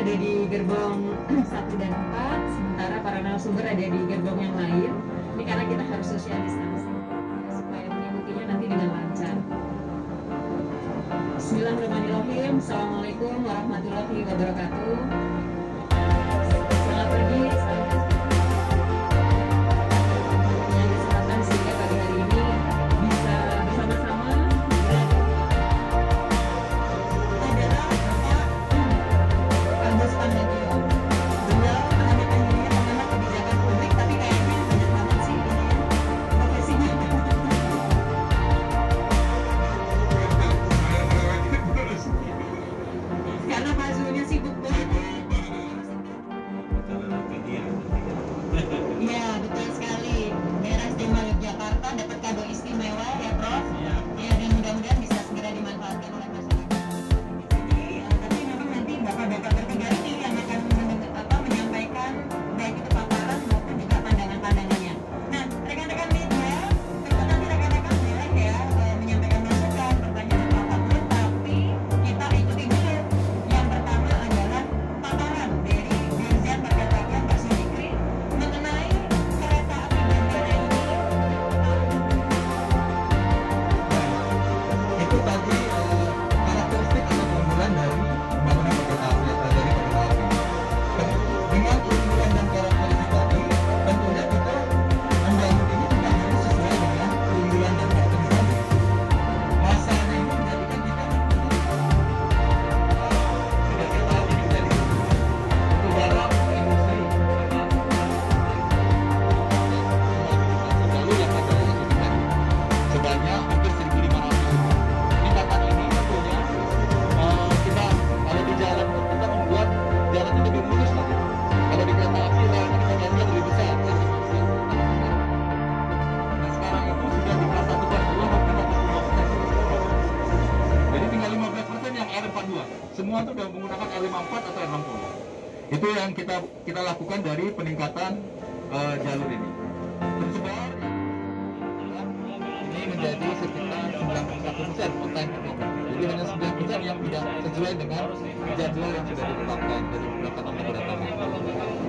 ada di gerbong 1 dan 4, sementara para narasumber ada di gerbong yang lain. Ini karena kita harus social distancing supaya mengikutinya nanti dengan lancar. Bismillahirrahmanirrahim. Assalamualaikum warahmatullahi wabarakatuh. Selamat pagi. Semua itu sudah menggunakan R54 atau R60. Itu yang kita lakukan dari peningkatan jalur ini. Tersebar ini menjadi sekitar 91% on time performance. Jadi hanya 9% yang tidak sesuai dengan jadwal yang sudah ditetapkan dari beberapa tahun.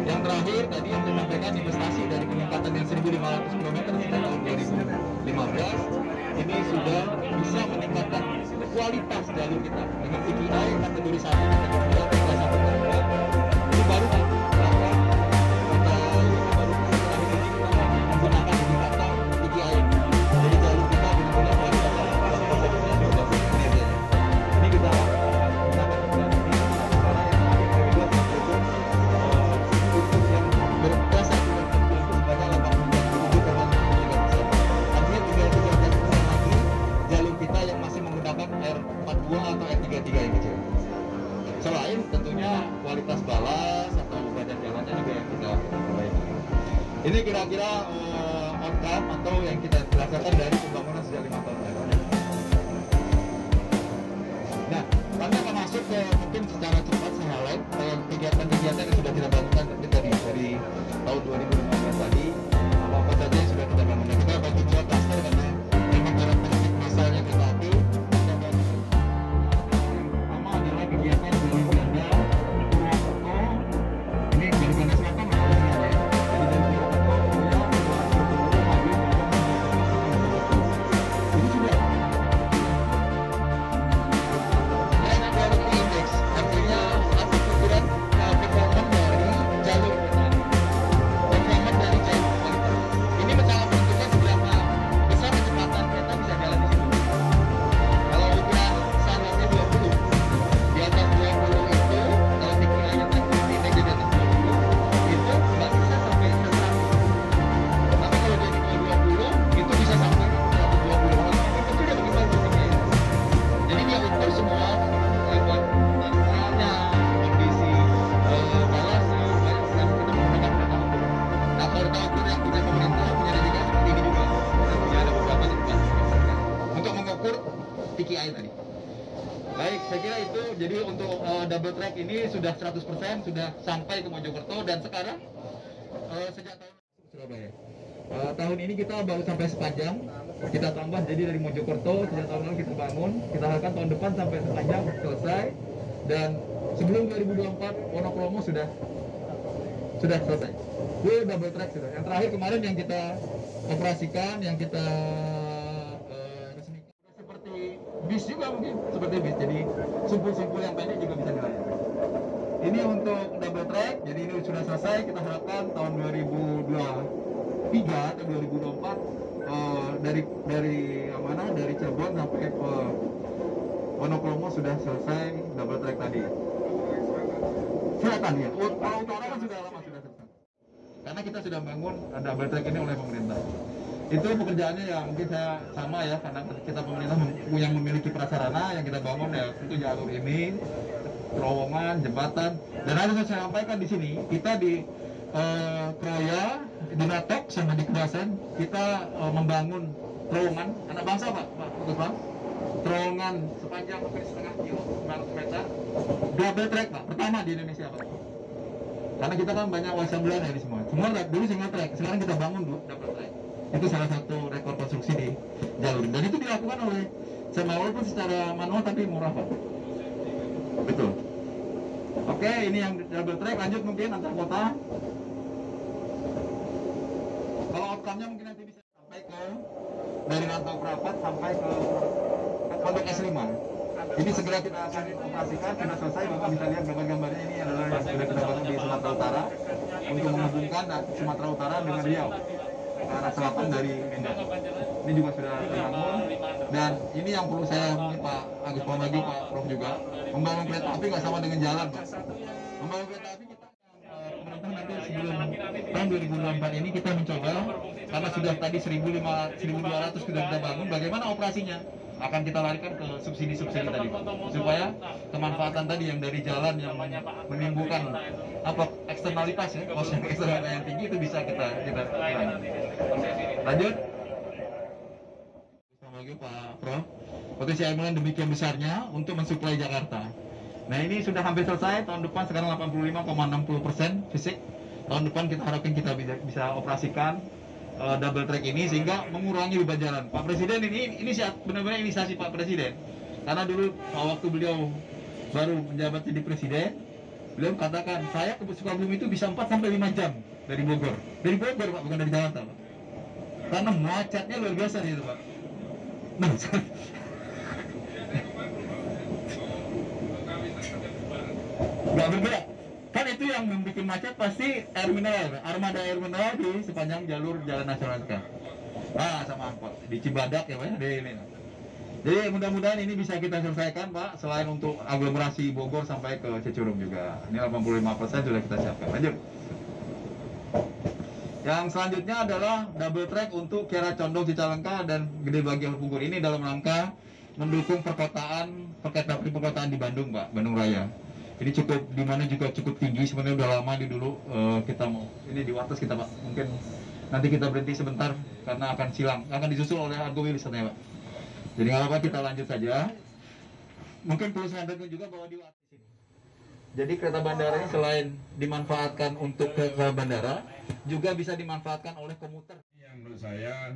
Yang terakhir tadi yang saya sampaikan, investasi dari peningkatan yang 1.500 km sejak tahun 2015 ini sudah bisa meningkatkan kualitas jalur kita dengan PKI kategori 1, kategori 2, kelas 1 dan 2. Ini baru kan menggunakan indikator PKI. Jadi jalur kita benar-benar kualitas ini kita R42 atau R33 yang kecil. Selain tentunya kualitas balas atau badan jalannya juga yang kita perbaiki. Ini kira-kira outcome atau yang kita rasakan dari pembangunan sejak 5 tahun lalu. Nah, kami akan masuk ke mungkin secara cepat saya highlight kegiatan-kegiatan yang sudah kita bangunkan dari tahun 2015 tadi. Apa saja yang sudah kita bangunkan. Kita bagi dua cluster karena memang karakteristik masalahnya kita itu. Kegiatan dari Belanda, Purwokerto, ini dari Belanda Selatan atau Belanda ya? Jadi dari Purwokerto, ini sudah. Dan ada indeks, artinya apa ukuran performa dari jalur kita, performa dari jalur kita. Ini menentukan seberapa besar kecepatan kereta bisa jalan di situ. Kalau ukuran standarnya 20. Di atas 20 itu, kalau pikirannya indeks di atas 20 itu nggak bisa sampai 100. Tapi kalau dia di bawah 20 itu bisa sampai 120. Itu sudah begitu bagus. Jadi dia ukur semua tantangannya, kondisi balasnya, dan kita menggunakan data ukur. Nah, kalau data ukur yang punya pemerintah punya juga seperti ini juga. Nantinya ada beberapa tempat untuk mengukur PKI tadi. Baik, saya kira itu. Jadi untuk double track ini sudah 100% sudah sampai ke Mojokerto dan sekarang sejak tahun Surabaya. Tahun ini kita baru sampai sepanjang, kita tambah jadi dari Mojokerto sejak tahun lalu kita bangun, kita harapkan tahun depan sampai sepanjang selesai dan sebelum 2024 Wonokromo sudah selesai. Itu double track sudah. Yang terakhir kemarin yang kita operasikan, yang kita resmikan seperti bis juga mungkin, seperti bis. Jadi simpul-simpul yang pendek juga bisa dilayani. Ini untuk double track, jadi ini sudah selesai. Kita harapkan tahun 2023 atau 2024 dari Cirebon sampai ke Wonokromo sudah selesai double track tadi. Selatan ya, kalau utara kan sudah lama sudah selesai. Karena kita sudah bangun double track ini oleh pemerintah. Itu pekerjaannya ya mungkin saya sama ya, karena kita pemerintah yang memiliki prasarana yang kita bangun ya tentu jalur ini, terowongan, jembatan. Dan harus saya sampaikan di sini, kita di Kroya, di Natok sama di Kedasan, kita membangun terowongan anak bangsa Pak Bang, terowongan sepanjang hampir setengah kilo, 900 meter, double track Pak, pertama di Indonesia Pak. Karena kita kan banyak wayang Belanda di semua dulu single track, sekarang kita bangun double track. Itu salah satu rekor konstruksi di jalur, dan itu dilakukan oleh sama walaupun secara manual tapi murah Pak. Betul. Oke, ini yang double track, lanjut mungkin antar kota. Kalau outcome-nya mungkin nanti bisa sampai ke dari Rantau Prapat sampai ke Pondok S5. Ini segera kita akan operasikan, sudah selesai. Bapak bisa lihat gambar-gambarnya, ini adalah yang sudah kita bangun di Sumatera Utara untuk menghubungkan Sumatera Utara dengan Riau ke arah selatan dari Medan. Ini juga sudah dibangun, dan ini yang perlu saya mungkin Pak Agus Pambagi, Pak Prof juga, membangun kereta api nggak sama dengan jalan Pak. Membangun kereta api kita pemerintah nanti sebelum tahun 2024 ini kita mencoba, karena sudah tadi 1.200 sudah kita bangun, bagaimana operasinya akan kita larikan ke subsidi-subsidi tadi Pak, supaya kemanfaatan tadi yang dari jalan yang menimbulkan eksternalitas ya, kos yang eksternalitas yang tinggi itu bisa kita lanjut. Lagi Pak Prof, potensi air Milan demikian besarnya untuk mensuplai Jakarta. Nah ini sudah hampir selesai, tahun depan sekarang 85,60% fisik. Tahun depan kita harapkan kita bisa operasikan double track ini sehingga mengurangi beban jalan. Pak Presiden ini benar-benar inisiasi Pak Presiden. Karena dulu waktu beliau baru menjabat jadi presiden, beliau katakan saya ke Sukabumi itu bisa 4-5 jam dari Bogor. Dari Bogor Pak, bukan dari Jakarta Pak. Karena macetnya luar biasa di situ Pak. Nah, nggak bergerak. Kan itu yang membuat macet pasti air mineral, armada air mineral di sepanjang jalur jalan nasional kita. Sama angkot di Cibadak ya Pak ya, di ini. Jadi mudah-mudahan ini bisa kita selesaikan Pak, selain untuk aglomerasi Bogor sampai ke Cicurug juga. Ini 85% sudah kita siapkan. Lanjut. Yang selanjutnya adalah double track untuk Kiara Condong, Cicalengka, dan Gede Bagi Pugur. Ini dalam rangka mendukung perkotaan di Bandung Pak, Bandung Raya. Ini cukup, dimana juga cukup tinggi, sebenarnya udah lama dulu kita mau, ini di atas kita Pak, mungkin nanti kita berhenti sebentar karena akan disusul oleh Argo Wilis katanya Pak. Jadi nggak apa-apa, kita lanjut saja. Mungkin perlu saya sampaikan juga bahwa di atas ini, jadi kereta bandara ini selain dimanfaatkan untuk kereta bandara, juga bisa dimanfaatkan oleh komuter. Yang menurut saya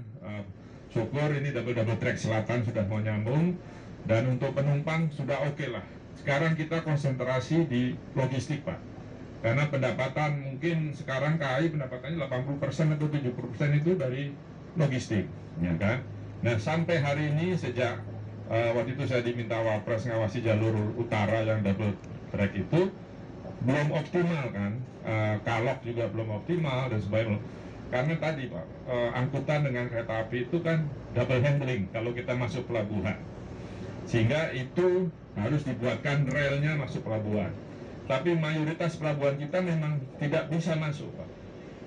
syukur ini double track selatan sudah mau nyambung, dan untuk penumpang sudah oke lah. Sekarang kita konsentrasi di logistik Pak, karena pendapatan mungkin sekarang KAI pendapatannya 80% atau 70% itu dari logistik, ya kan? Nah sampai hari ini sejak waktu itu saya diminta Wapres ngawasi jalur utara yang double track itu belum optimal kan, Kalok juga belum optimal dan sebagainya. Karena tadi Pak, angkutan dengan kereta api itu kan double handling kalau kita masuk pelabuhan, sehingga itu harus dibuatkan relnya masuk pelabuhan. Tapi mayoritas pelabuhan kita memang tidak bisa masuk Pak.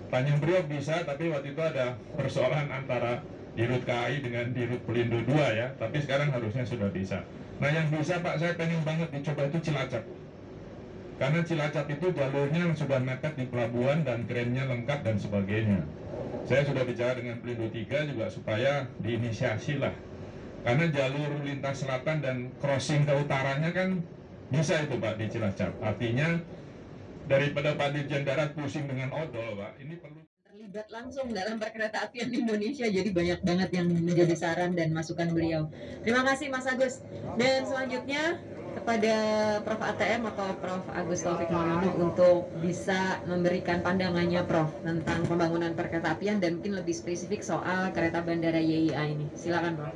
Tanjung Priok bisa, tapi waktu itu ada persoalan antara Dirut KAI dengan Dirut Pelindo 2 ya, tapi sekarang harusnya sudah bisa. Nah yang bisa Pak, saya pengen banget dicoba itu Cilacap. Karena Cilacap itu jalurnya sudah mepet di pelabuhan dan kerennya lengkap dan sebagainya. Saya sudah bicara dengan Pelindo 3 juga supaya diinisiasi lah. Karena jalur lintas selatan dan crossing ke utaranya kan bisa itu Pak di Cilacap. Artinya daripada Pak Dirjen Darat pusing dengan odol Pak, ini perlu terlibat langsung dalam perkeretaapian Indonesia, jadi banyak banget yang menjadi saran dan masukan beliau. Terima kasih Mas Agus. Dan selanjutnya kepada Prof ATM atau Prof Agus Taufik Mulyono untuk bisa memberikan pandangannya Prof tentang pembangunan perkeretaapian dan mungkin lebih spesifik soal kereta bandara YIA ini. Silakan Prof.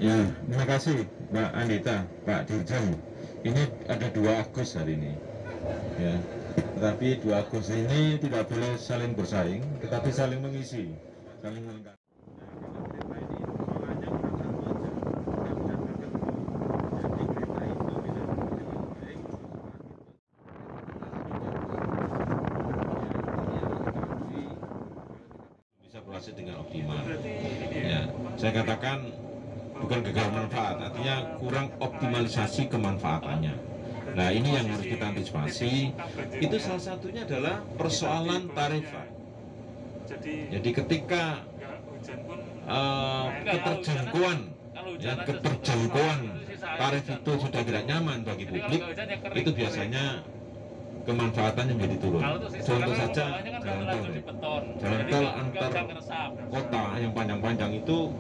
Ya, terima kasih Mbak Anita, Pak Dirjen. Ini ada 2 Agus hari ini. Ya, tetapi 2 Agus ini tidak boleh saling bersaing, tetapi saling mengisi, saling melengkapi. Bisa berhasil dengan optimal. Ya, saya katakan bukan gagal manfaat, artinya kurang optimalisasi kemanfaatannya. Nah, ini yang harus kita antisipasi. Itu salah satunya adalah persoalan tarif. Jadi ketika keterjangkauan tarif itu sudah tidak nyaman bagi publik, itu biasanya kemanfaatannya menjadi turun. Contoh saja jalan tol antar kota yang panjang-panjang itu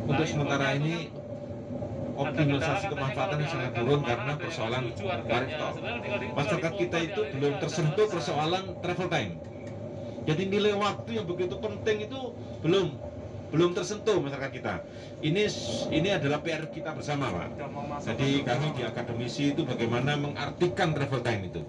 untuk sementara ini optimalisasi kemanfaatannya sangat turun karena persoalan tarif tol. Masyarakat kita itu belum tersentuh persoalan travel time. Jadi nilai waktu yang begitu penting itu belum tersentuh masyarakat kita. Ini adalah PR kita bersama, Pak. Jadi kami di akademisi itu bagaimana mengartikan travel time itu.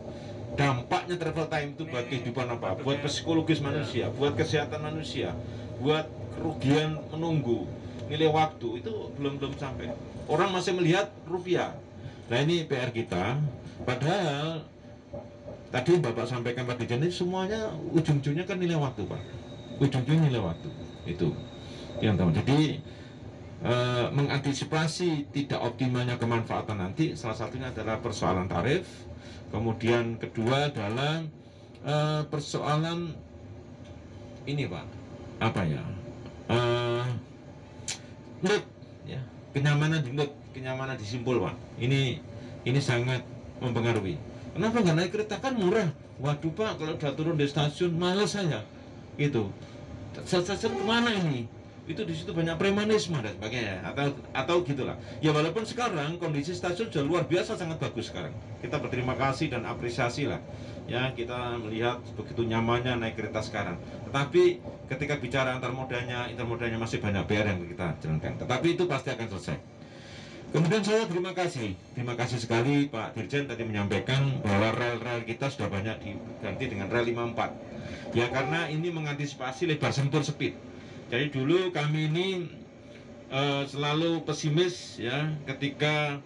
Dampaknya travel time itu buat kehidupan apa? Buat psikologis manusia, buat kesehatan manusia, buat kerugian menunggu, nilai waktu itu belum sampai. Orang masih melihat rupiah. Nah, ini PR kita. Padahal tadi Bapak sampaikan Pak Dirjen ini semuanya ujung-ujungnya kan nilai waktu, Pak. Ujung-ujungnya nilai waktu itu yang tahu. Jadi mengantisipasi tidak optimalnya kemanfaatan nanti salah satunya adalah persoalan tarif. Kemudian kedua adalah persoalan ini, Pak, apa ya, load, ya, kenyamanan di load, kenyamanan di simpul, Pak. Ini sangat mempengaruhi. Kenapa nggak naik kereta, kan murah? Waduh Pak, kalau udah turun di stasiun malas saya. Gitu. Stasiun kemana ini? Itu di situ banyak premanisme dan sebagainya, atau gitulah. Ya walaupun sekarang kondisi stasiun sudah luar biasa sangat bagus sekarang. Kita berterima kasih dan apresiasi lah. Ya, kita melihat begitu nyamannya naik kereta sekarang. Tetapi ketika bicara intermodanya masih banyak PR yang kita jalankan. Tetapi itu pasti akan selesai. Kemudian saya terima kasih sekali Pak Dirjen tadi menyampaikan bahwa rel-rel kita sudah banyak diganti dengan rel 54. Ya karena ini mengantisipasi lebar sempur speed. Jadi dulu kami ini selalu pesimis ya ketika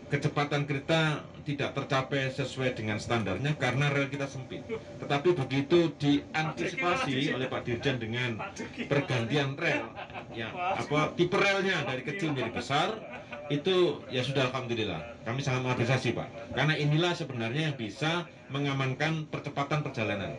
kecepatan kereta tidak tercapai sesuai dengan standarnya karena rel kita sempit. Tetapi begitu diantisipasi oleh Pak Dirjen dengan pergantian rel, ya tipe relnya dari kecil menjadi besar, itu ya sudah alhamdulillah. Kami sangat mengapresiasi Pak. Karena inilah sebenarnya yang bisa mengamankan percepatan perjalanan.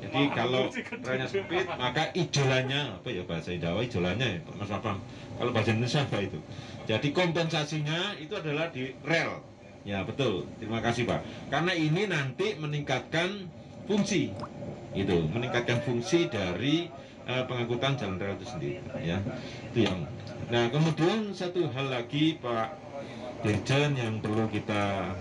Jadi kalau relnya sempit, maka ijolannya, apa ya bahasa Jawa, ijolannya ya Mas Mafam. Kalau bahasa Indonesia apa itu? Jadi kompensasinya itu adalah di rel. Ya betul, terima kasih Pak. Karena ini nanti meningkatkan fungsi, itu meningkatkan fungsi dari pengangkutan jalan rel itu sendiri. Ya, itu yang. Nah kemudian satu hal lagi Pak Dirjen yang perlu kita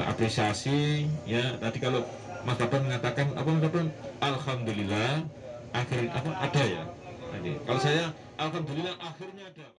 apresiasi, ya tadi kalau Mas Bapak mengatakan apa Mas Bapak? Alhamdulillah akhirnya ada ya. Jadi, kalau saya alhamdulillah akhirnya ada.